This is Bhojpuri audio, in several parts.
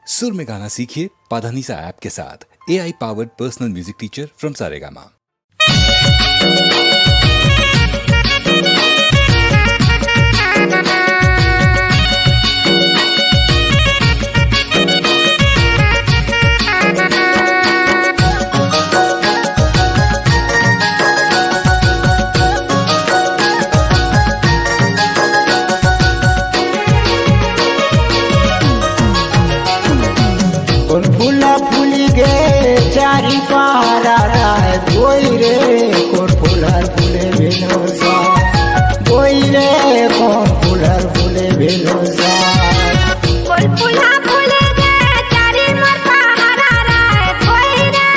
सुर में गाना सीखिए पाधानीसा ऐप के साथ। AI powered personal music teacher from Saregama. फूला फूली गे चारी पहाड़ा राय बोई रे कोन फूलर फूले भेनोसा बोई रे कोन फूलर फूले भेनोसा कोन फूला फूले गे चारी मोर पहाड़ा राय बोई रे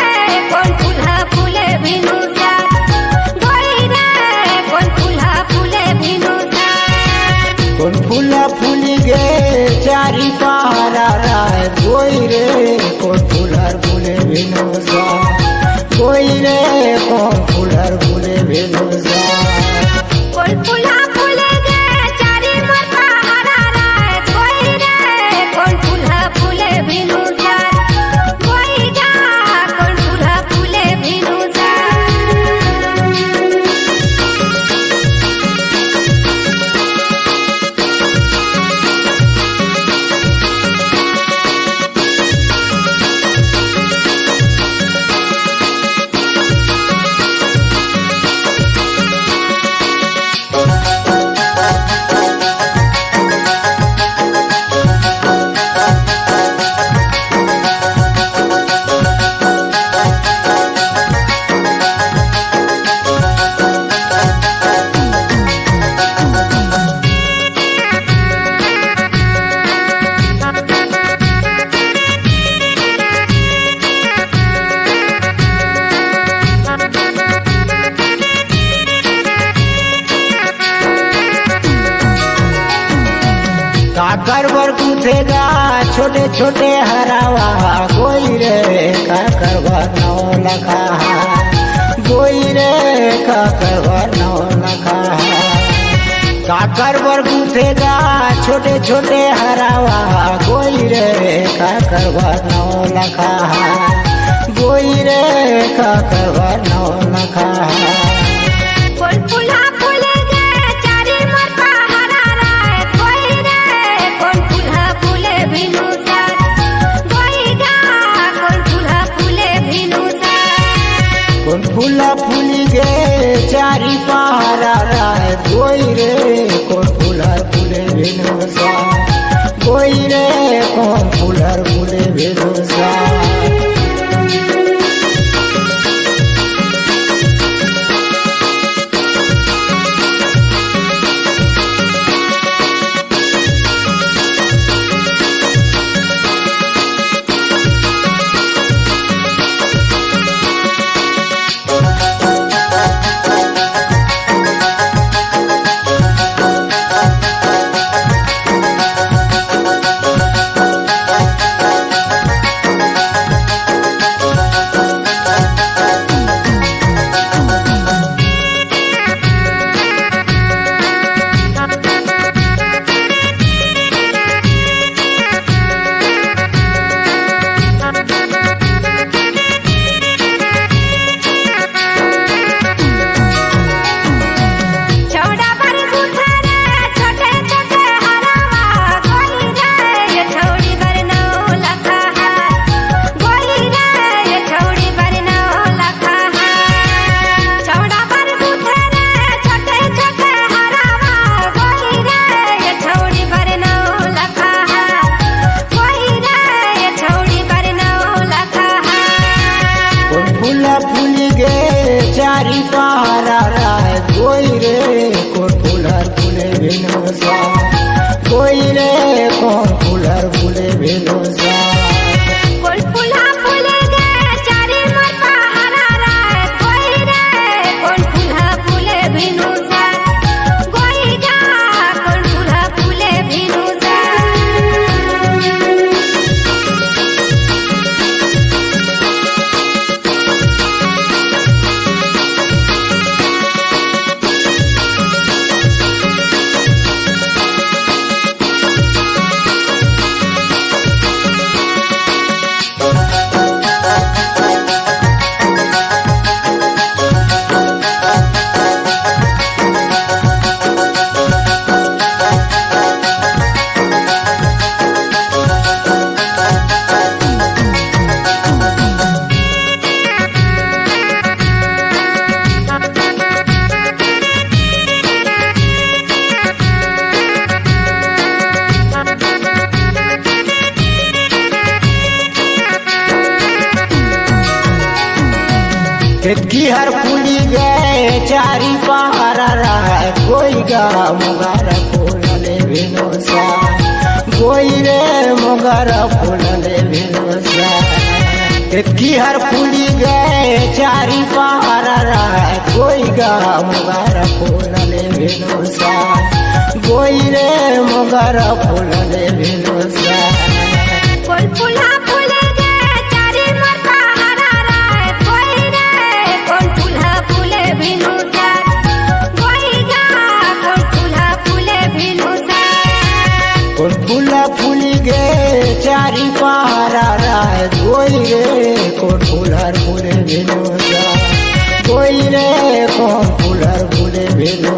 कोन फूला फूले भेनोसा बोई रे कोन फूला फूले भेनोसा कोन फूला फूली गे चारी पहाड़ा राय बोई रे कोन फूलर फूले भेनोसा बोई रे कोन फूलर फूले भेनोसा कोन फूला फूले गे चारी मोर पहाड़ा राय बोई रे कोन फूला फूले भेनोसा बोई जा कोन फूला फूले भेनोसा काकर बर गुथेगा छोटे छोटे हरावा गोई रे काकर बर नौ लखा गोई रे काकर बर नौ लखा काकर बर गुथेगा छोटे छोटे हरावा गोई रे काकर बर नौ लखा गोई रे काकर बर नौ लखा कोन फूला फूले गे चारी मोर पहाड़ा राय बोई रे कोन फूला फूले भेनोसा बोई जा कोन फूला फूले भेनोसा कोन फूला फूली गे चारी पहाड़ा राय गोई रे कोन फूलर फूले भेनोसा गोई रे कोन फूलर फूले भेनोसा केतकी हर फूली गए चारी पहारा रहा कोई गा मुगार फूलले भिनोसा कोई रे मुगार फूलले भिनोसा केतकी हर फूली गए चारी पहारा रहा कोई गा मुगार फूलले भिनोसा कोई रे मुगार फूलले भिनोसा कोन फूला फूले गे चारी मोर पहारा रहे कोई रे कोन फूला फूले भिनुसा कोई गा कोन फूला फूले भिनुसा कोन फूला फूली गे चारी पहारा रहा कोई रे कोन फूलर फूले भिनोसा कोई रे कोन फूलर फूले भिनोसा